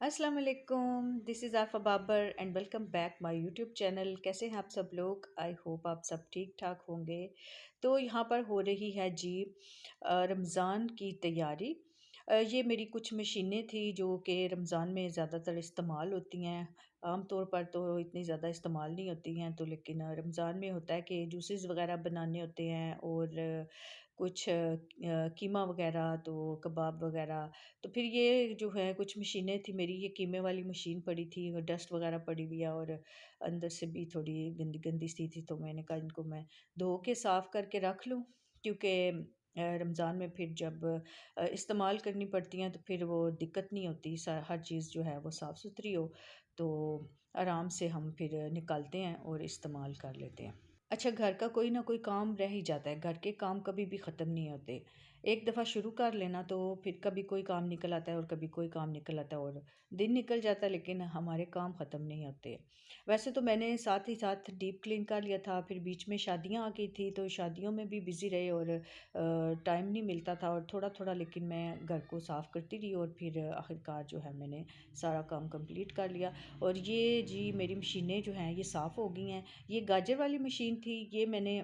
अस्सलाम वालेकुम, this is Afa Babar and welcome back my YouTube channel. कैसे हैं आप सब लोग? आई होप आप सब ठीक ठाक होंगे। तो यहाँ पर हो रही है जी रमज़ान की तैयारी। ये मेरी कुछ मशीनें थी जो कि रमज़ान में ज़्यादातर इस्तेमाल होती हैं। आम तौर पर तो इतनी ज़्यादा इस्तेमाल नहीं होती हैं, तो लेकिन रमज़ान में होता है कि जूसेस वग़ैरह बनाने होते हैं और कुछ कीमा वग़ैरह, तो कबाब वग़ैरह। तो फिर ये जो है कुछ मशीनें थी मेरी, ये कीमे वाली मशीन पड़ी थी और डस्ट वगैरह पड़ी हुई है और अंदर से भी थोड़ी गंदी गंदी सी थी, तो मैंने कहा इनको मैं धो के साफ़ करके रख लूँ, क्योंकि रमज़ान में फिर जब इस्तेमाल करनी पड़ती हैं तो फिर वो दिक्कत नहीं होती, हर चीज़ जो है वो साफ़ सुथरी हो तो आराम से हम फिर निकालते हैं और इस्तेमाल कर लेते हैं। अच्छा, घर का कोई ना कोई काम रह ही जाता है, घर के काम कभी भी ख़त्म नहीं होते। एक दफ़ा शुरू कर लेना तो फिर कभी कोई काम निकल आता है और कभी कोई काम निकल आता है और दिन निकल जाता है, लेकिन हमारे काम ख़त्म नहीं होते। वैसे तो मैंने साथ ही साथ डीप क्लीन कर लिया था, फिर बीच में शादियाँ आ गई थी तो शादियों में भी बिज़ी रहे और टाइम नहीं मिलता था और थोड़ा-थोड़ा लेकिन मैं घर को साफ़ करती रही और फिर आखिरकार जो है मैंने सारा काम कंप्लीट कर लिया। और ये जी मेरी मशीनें जो हैं ये साफ़ हो गई हैं। ये गाजर वाली मशीन थी, ये मैंने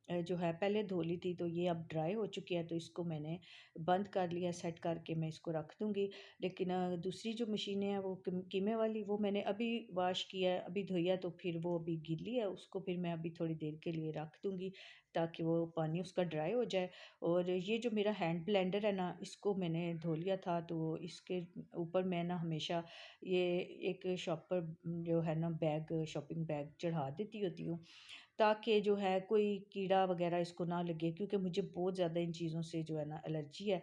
जो है पहले धो ली थी, तो ये अब ड्राई हो चुकी है, तो इसको मैंने बंद कर लिया, सेट करके मैं इसको रख दूँगी। लेकिन दूसरी जो मशीनें हैं वो कीमे वाली, वो मैंने अभी वॉश किया है, अभी धोई है, तो फिर वो अभी गीली है, उसको फिर मैं अभी थोड़ी देर के लिए रख दूँगी ताकि वो पानी उसका ड्राई हो जाए। और ये जो मेरा हैंड ब्लेंडर है ना, इसको मैंने धो लिया था, तो इसके ऊपर मैं ना हमेशा ये एक शॉपर जो है ना बैग, शॉपिंग बैग चढ़ा देती होती हूँ, ताकि जो है कोई कीड़ा वगैरह इसको ना लगे, क्योंकि मुझे बहुत ज़्यादा इन चीज़ों से जो है ना एलर्जी है।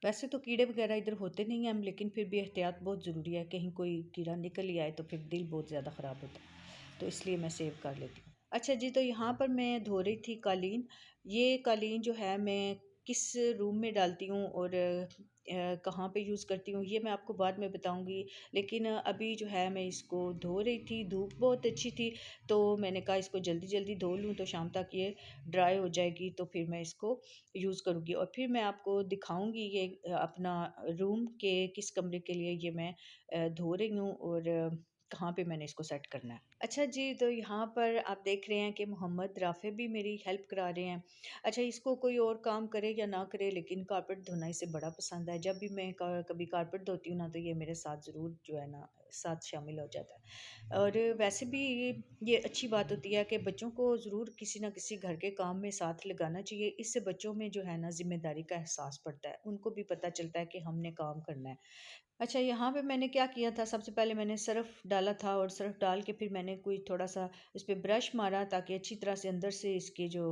वैसे तो कीड़े वगैरह इधर होते नहीं हैं, लेकिन फिर भी एहतियात बहुत ज़रूरी है, कहीं कोई कीड़ा निकल ही आए तो फिर दिल बहुत ज़्यादा ख़राब होता है, तो इसलिए मैं सेव कर लेती हूँ। अच्छा जी, तो यहाँ पर मैं धो रही थी कालीन। ये कालीन जो है मैं किस रूम में डालती हूँ और कहाँ पे यूज़ करती हूँ ये मैं आपको बाद में बताऊँगी। लेकिन अभी जो है मैं इसको धो रही थी, धूप बहुत अच्छी थी, तो मैंने कहा इसको जल्दी-जल्दी धो लूँ तो शाम तक ये ड्राई हो जाएगी, तो फिर मैं इसको यूज़ करूँगी और फिर मैं आपको दिखाऊँगी ये अपना रूम के किस कमरे के लिए ये मैं धो रही हूँ और कहाँ पे मैंने इसको सेट करना है। अच्छा जी, तो यहाँ पर आप देख रहे हैं कि मोहम्मद राफ़े भी मेरी हेल्प करा रहे हैं। अच्छा, इसको कोई और काम करे या ना करे, लेकिन कारपेट धोना इसे बड़ा पसंद है। जब भी मैं कभी कारपेट धोती हूँ ना, तो ये मेरे साथ ज़रूर जो है ना साथ शामिल हो जाता है। और वैसे भी ये अच्छी बात होती है कि बच्चों को ज़रूर किसी ना किसी घर के काम में साथ लगाना चाहिए। इससे बच्चों में जो है ना ज़िम्मेदारी का एहसास पड़ता है, उनको भी पता चलता है कि हमने काम करना है। अच्छा, यहाँ पे मैंने क्या किया था, सबसे पहले मैंने सर्फ़ डाला था और सर्फ़ डाल के फिर मैंने कोई थोड़ा-सा इस पे ब्रश मारा, ताकि अच्छी तरह से अंदर से इसके जो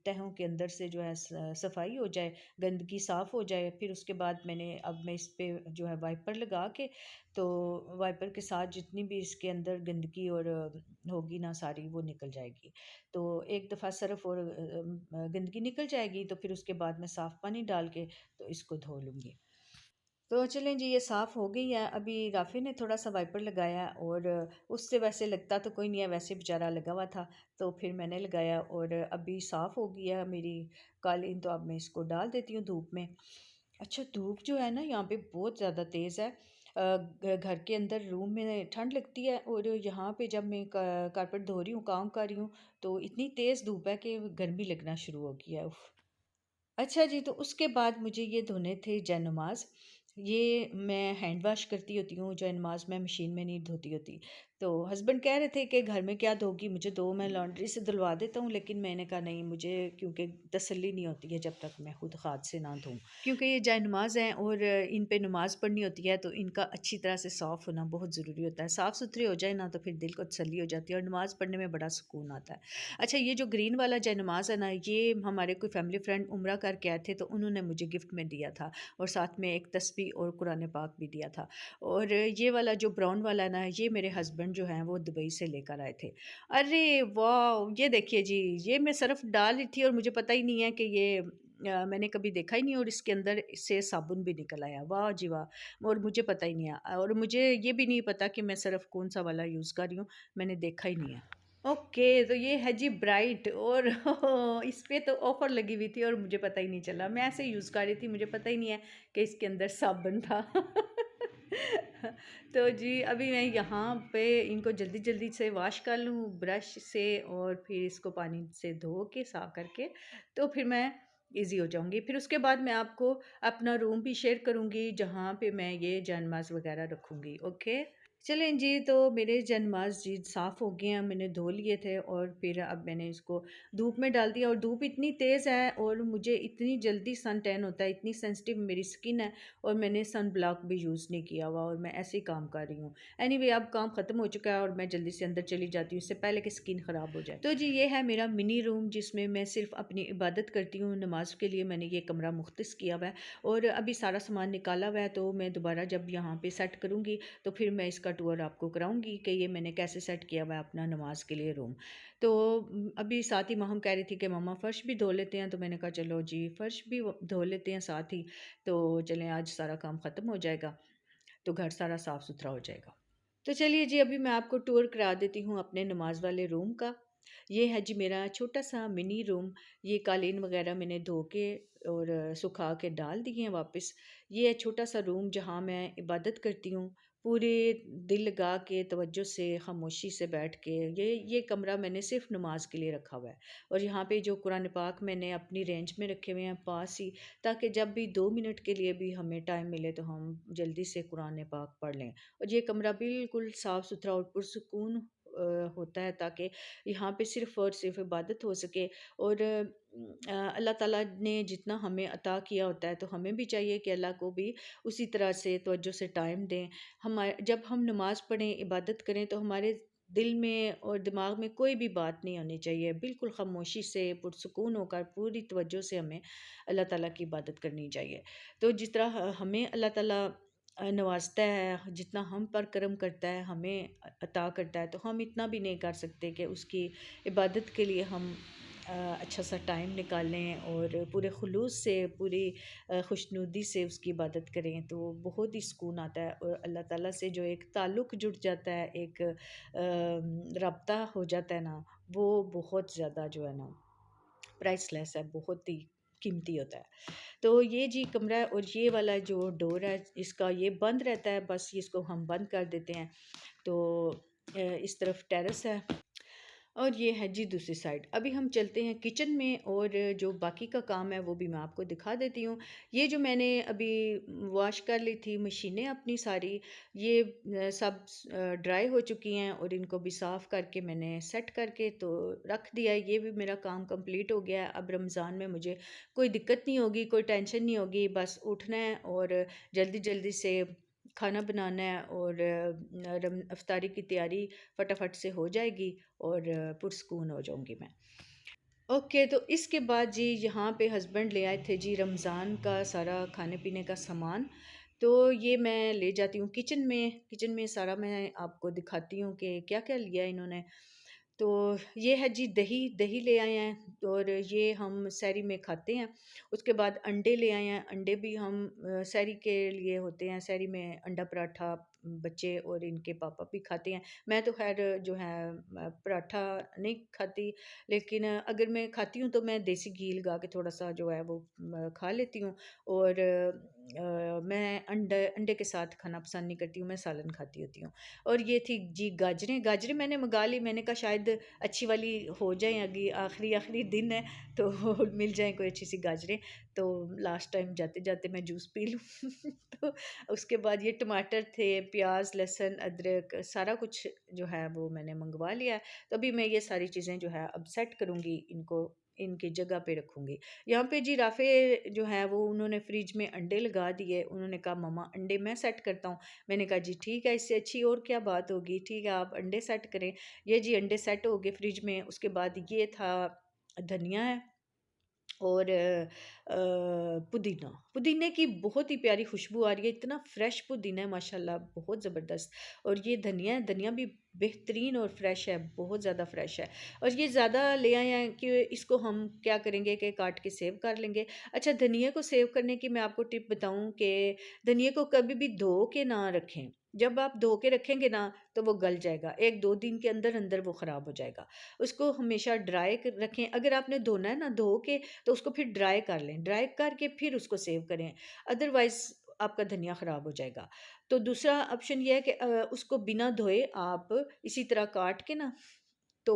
तहों के अंदर से जो है सफाई हो जाए, गंदगी साफ़ हो जाए। फिर उसके बाद अब मैं इस पे जो है वाइपर लगा के, तो वाइपर के साथ जितनी भी इसके अंदर गंदगी और होगी ना सारी, वो निकल जाएगी। तो एक दफ़ा सर्फ़ और गंदगी निकल जाएगी, तो फिर उसके बाद मैं साफ़ पानी डाल के तो इसको धो लूँगी। तो चलें जी, ये साफ़ हो गई है। अभी राफ़ी ने थोड़ा-सा वाइपर लगाया और उससे वैसे लगता तो कोई नहीं है, वैसे बेचारा लगा हुआ था, तो फिर मैंने लगाया और अभी साफ़ हो गई है मेरी कालीन, तो अब मैं इसको डाल देती हूँ धूप में। अच्छा, धूप जो है ना यहाँ पे बहुत ज़्यादा तेज़ है। घर के अंदर रूम में ठंड लगती है और यहाँ पे जब मैं कारपेट धो रही हूँ, काम कर रही हूँ, तो इतनी तेज़ धूप है कि गर्मी लगना शुरू हो गई है। उफ़! अच्छा जी, तो उसके बाद मुझे ये धोने थे जयनमाज़। ये मैं हैंड वॉश करती होती हूँ, जयनमाज़ मैं मशीन में नहीं धोती होती। तो हस्बैंड कह रहे थे कि घर में क्या धोगी, मुझे दो, मैं लॉन्ड्री से धुलवा देता हूँ, लेकिन मैंने कहा नहीं, मुझे क्योंकि तसल्ली नहीं होती है जब तक मैं खुद हाथ से ना धोऊँ। क्योंकि ये जयनमाज़ हैं और इन पे नमाज़ पढ़नी होती है, तो इनका अच्छी तरह से साफ़ होना बहुत ज़रूरी होता है। साफ़-सुथरे हो जाए ना, तो फिर दिल को तसल्ली हो जाती है और नमाज़ पढ़ने में बड़ा सुकून आता है। अच्छा, ये जो ग्रीन वाला जयनमाज़ है ना, ये हमारे कोई फैमिली फ्रेंड उम्रा करके आए थे, तो उन्होंने मुझे गिफ्ट में दिया था और साथ में एक तस्बीह और कुरान पाक भी दिया था। और ये वाला जो ब्राउन वाला है ना, ये मेरे हस्बैंड जो हैं वो दुबई से लेकर आए थे। अरे वाह! ये देखिए जी, ये मैं सर्फ़ डाल रही थी और मुझे पता ही नहीं है कि ये मैंने कभी देखा ही नहीं और इसके अंदर से साबुन भी निकल आया। वाह जी वाह! और मुझे पता ही नहीं है और मुझे ये भी नहीं पता कि मैं सर्फ़ कौन-सा वाला यूज़ कर रही हूँ, मैंने देखा ही नहीं है। ओके, तो ये है जी ब्राइट और इस पे तो ऑफ़र लगी हुई थी और मुझे पता ही नहीं चला। मैं ऐसे ही यूज़ कर रही थी, मुझे पता ही नहीं है कि इसके अंदर साबुन था। तो जी अभी मैं यहाँ पे इनको जल्दी जल्दी से वॉश कर लूँ ब्रश से, और फिर इसको पानी से धो के साफ करके, तो फिर मैं इजी हो जाऊंगी। फिर उसके बाद मैं आपको अपना रूम भी शेयर करूंगी जहाँ पे मैं ये जानमाज वगैरह रखूंगी। ओके, चलें जी। तो मेरे जानमाज जी साफ़ हो गए हैं, मैंने धो लिए थे, और फिर अब मैंने इसको धूप में डाल दिया। और धूप इतनी तेज़ है और मुझे इतनी जल्दी सन टैन होता है, इतनी सेंसिटिव मेरी स्किन है, और मैंने सन ब्लॉक भी यूज़ नहीं किया हुआ, और मैं ऐसे ही काम कर रही हूँ। एनीवे अब काम ख़त्म हो चुका है और मैं जल्दी से अंदर चली जाती हूँ, इससे पहले कि स्किन ख़राब हो जाए। तो जी ये है मेरा मिनी रूम जिसमें मैं सिर्फ अपनी इबादत करती हूँ। नमाज के लिए मैंने ये कमरा मुख्तस किया हुआ है, और अभी सारा सामान निकाला हुआ है। तो मैं दोबारा जब यहाँ पे सेट करूँगी तो फिर मैं इसका टूर आपको कराऊंगी कि ये मैंने कैसे सेट किया हुआ है अपना नमाज के लिए रूम। तो अभी साथ ही हम कह रही थी कि मम्मा फ़र्श भी धो लेते हैं, तो मैंने कहा चलो जी फ़र्श भी धो लेते हैं साथ ही। तो चलें, आज सारा काम ख़त्म हो जाएगा तो घर सारा साफ़ सुथरा हो जाएगा। तो चलिए जी अभी मैं आपको टूर करा देती हूँ अपने नमाज वाले रूम का। ये है जी मेरा छोटा सा मिनी रूम। ये कालीन वगैरह मैंने धो के और सुखा के डाल दिए हैं वापस। ये है छोटा सा रूम जहाँ मैं इबादत करती हूँ, पूरे दिल लगा के तवज्जो से खामोशी से बैठ के। ये कमरा मैंने सिर्फ नमाज के लिए रखा हुआ है, और यहाँ पे जो कुरान पाक मैंने अपनी रेंज में रखे हुए हैं पास ही, ताकि जब भी 2 मिनट के लिए भी हमें टाइम मिले तो हम जल्दी से कुरान पाक पढ़ लें। और ये कमरा बिल्कुल साफ़ सुथरा और पुरसुकून होता है, ताकि यहाँ पे सिर्फ़ और सिर्फ इबादत हो सके। और अल्लाह ताला ने जितना हमें अता किया होता है, तो हमें भी चाहिए कि अल्लाह को भी उसी तरह से तवज्जो से टाइम दें। जब हम नमाज़ पढ़ें, इबादत करें, तो हमारे दिल में और दिमाग में कोई भी बात नहीं होनी चाहिए। बिल्कुल ख़ामोशी से पुरसुकून होकर पूरी तवज्जो से हमें अल्लाह ताला की इबादत करनी चाहिए। तो जिस तरह हमें अल्लाह ताला नवाज़ता है, जितना हम पर करम करता है, हमें अता करता है, तो हम इतना भी नहीं कर सकते कि उसकी इबादत के लिए हम अच्छा सा टाइम निकालें और पूरे खुलूस से, पूरी खुशनुदी से उसकी इबादत करें। तो बहुत ही सुकून आता है, और अल्लाह ताला से जो एक ताल्लुक़ जुड़ जाता है, एक रब्ता हो जाता है ना, वो बहुत ज़्यादा जो है ना प्राइसलेस है, बहुत ही कीमती होता है। तो ये जी कमरा है, और ये वाला जो डोर है इसका ये बंद रहता है, बस इसको हम बंद कर देते हैं। तो इस तरफ टेरेस है, और ये है जी दूसरी साइड। अभी हम चलते हैं किचन में, और जो बाकी का काम है वो भी मैं आपको दिखा देती हूँ। ये जो मैंने अभी वॉश कर ली थी मशीनें अपनी सारी, ये सब ड्राई हो चुकी हैं, और इनको भी साफ़ करके मैंने सेट करके तो रख दिया है। ये भी मेरा काम कंप्लीट हो गया है। अब रमज़ान में मुझे कोई दिक्कत नहीं होगी, कोई टेंशन नहीं होगी। बस उठना है और जल्दी जल्दी से खाना बनाना है, और अफ्तारी की तैयारी फटाफट से हो जाएगी, और पुरस्कून हो जाऊंगी मैं। ओके, तो इसके बाद जी यहाँ पे हस्बैंड ले आए थे जी रमज़ान का सारा खाने पीने का सामान। तो ये मैं ले जाती हूँ किचन में। किचन में सारा मैं आपको दिखाती हूँ कि क्या क्या लिया इन्होंने। तो ये है जी दही। दही ले आए हैं, और ये हम सहरी में खाते हैं। उसके बाद अंडे ले आए हैं। अंडे भी हम सहरी के लिए होते हैं। सहरी में अंडा पराठा बच्चे और इनके पापा भी खाते हैं। मैं तो खैर जो है पराठा नहीं खाती, लेकिन अगर मैं खाती हूँ तो मैं देसी घी लगा के थोड़ा सा जो है वो खा लेती हूँ। और मैं अंडे अंडे के साथ खाना पसंद नहीं करती हूँ, मैं सालन खाती होती हूँ। और ये थी जी गाजरें। गाजरें मैंने मंगा ली, मैंने कहा शायद अच्छी वाली हो जाएँ, अभी आखिरी आखिरी दिन है तो मिल जाए कोई अच्छी सी गाजरें, तो लास्ट टाइम जाते जाते मैं जूस पी लूँ। तो उसके बाद ये टमाटर थे, प्याज, लहसुन, अदरक, सारा कुछ जो है वो मैंने मंगवा लिया है। तो अभी मैं ये सारी चीज़ें जो है अब सेट करूँगी, इनको इनकी जगह पे रखूँगी। यहाँ पे जी राफ़े जो है वो उन्होंने फ्रिज में अंडे लगा दिए। उन्होंने कहा मम्मा अंडे मैं सेट करता हूँ। मैंने कहा जी ठीक है, इससे अच्छी और क्या बात होगी, ठीक है आप अंडे सेट करें। ये जी अंडे सेट हो गए फ्रिज में। उसके बाद ये था धनिया है, और पुदीना। पुदीने की बहुत ही प्यारी खुशबू आ रही है, इतना फ्रेश पुदीना है माशाल्लाह, बहुत ज़बरदस्त। और ये धनिया है, धनिया भी बेहतरीन और फ्रेश है, बहुत ज़्यादा फ्रेश है। और ये ज़्यादा ले आए हैं कि इसको हम क्या करेंगे कि काट के सेव कर लेंगे। अच्छा, धनिया को सेव करने की मैं आपको टिप बताऊँ कि धनिया को कभी भी धो के ना रखें। जब आप धो के रखेंगे ना तो वो गल जाएगा, 1-2 दिन के अंदर अंदर वो ख़राब हो जाएगा। उसको हमेशा ड्राई रखें। अगर आपने धोना है ना, धो के तो उसको फिर ड्राई कर लें, ड्राई करके फिर उसको सेव करें। अदरवाइज़ आपका धनिया ख़राब हो जाएगा। तो दूसरा ऑप्शन ये है कि उसको बिना धोए आप इसी तरह काट के ना तो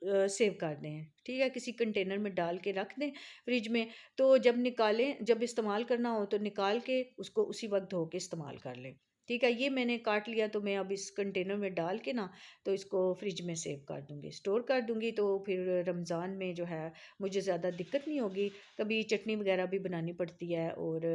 सेव कर दें, ठीक है? किसी कंटेनर में डाल के रख दें फ्रिज में, तो जब निकालें, जब इस्तेमाल करना हो तो निकाल के उसको उसी वक़्त धो के इस्तेमाल कर लें, ठीक है? ये मैंने काट लिया तो मैं अब इस कंटेनर में डाल के ना तो इसको फ्रिज में सेव कर दूँगी, स्टोर कर दूँगी, तो फिर रमज़ान में जो है मुझे ज़्यादा दिक्कत नहीं होगी। कभी चटनी वग़ैरह भी बनानी पड़ती है और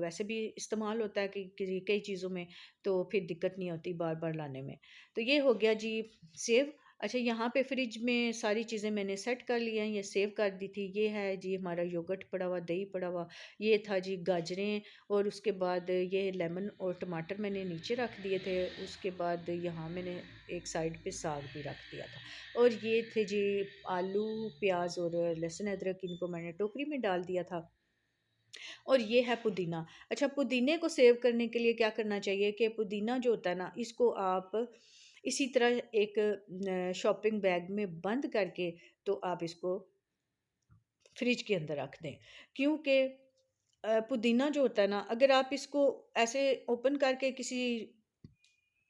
वैसे भी इस्तेमाल होता है कि कई चीज़ों में, तो फिर दिक्कत नहीं होती बार-बार लाने में। तो ये हो गया जी सेव। अच्छा, यहाँ पे फ्रिज में सारी चीज़ें मैंने सेट कर ली हैं, ये सेव कर दी थी। ये है जी हमारा योगर्ट पड़ा हुआ, दही पड़ा हुआ, ये था जी गाजरें, और उसके बाद ये लेमन और टमाटर मैंने नीचे रख दिए थे। उसके बाद यहाँ मैंने एक साइड पे साग भी रख दिया था, और ये थे जी आलू, प्याज और लहसुन अदरक, इनको मैंने टोकरी में डाल दिया था। और ये है पुदीना। अच्छा, पुदीने को सेव करने के लिए क्या करना चाहिए कि पुदीना जो होता है ना, इसको आप इसी तरह एक शॉपिंग बैग में बंद करके तो आप इसको फ्रिज के अंदर रख दें। क्योंकि पुदीना जो होता है ना, अगर आप इसको ऐसे ओपन करके किसी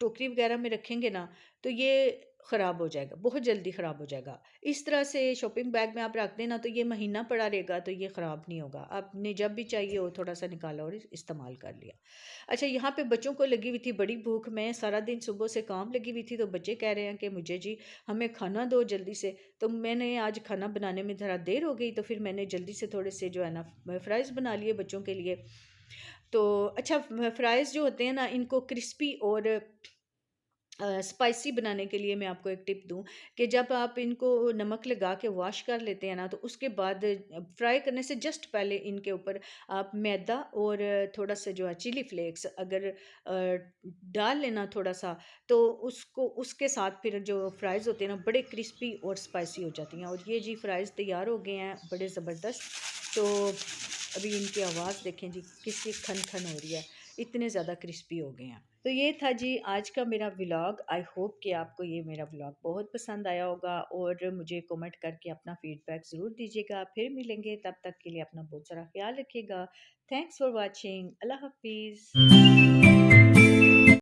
टोकरी वगैरह में रखेंगे ना, तो ये ख़राब हो जाएगा, बहुत जल्दी ख़राब हो जाएगा। इस तरह से शॉपिंग बैग में आप रख दें ना, तो ये महीना पड़ा रहेगा, तो ये ख़राब नहीं होगा। आपने जब भी चाहिए हो थोड़ा-सा निकाला और इस्तेमाल कर लिया। अच्छा, यहाँ पे बच्चों को लगी हुई थी बड़ी भूख, मैं सारा दिन सुबह से काम लगी हुई थी, तो बच्चे कह रहे हैं कि मुझे जी हमें खाना दो जल्दी से। तो मैंने आज खाना बनाने में ज़रा देर हो गई, तो फिर मैंने जल्दी से थोड़े से जो है ना फ्राइज़ बना लिए बच्चों के लिए। तो अच्छा, फ्राइज़ जो होते हैं ना, इनको क्रिस्पी और स्पाइसी बनाने के लिए मैं आपको एक टिप दूँ कि जब आप इनको नमक लगा के वॉश कर लेते हैं ना, तो उसके बाद फ्राई करने से जस्ट पहले इनके ऊपर आप मैदा और थोड़ा-सा जो है चिली फ्लेक्स अगर डाल लेना थोड़ा-सा, तो उसको उसके साथ फिर जो फ्राइज़ होते हैं ना, बड़े क्रिस्पी और स्पाइसी हो जाती हैं। और ये जी फ्राइज़ तैयार हो गए हैं, बड़े ज़बरदस्त। तो अभी इनकी आवाज़ देखें जी, कितनी खन-खन हो रही है, इतने ज़्यादा क्रिस्पी हो गए हैं। तो ये था जी आज का मेरा व्लॉग। आई होप कि आपको ये मेरा व्लॉग बहुत पसंद आया होगा, और मुझे कमेंट करके अपना फीडबैक ज़रूर दीजिएगा। फिर मिलेंगे, तब तक के लिए अपना बहुत सारा ख्याल रखिएगा। Thanks for watching. अल्लाह हाफ़िज़।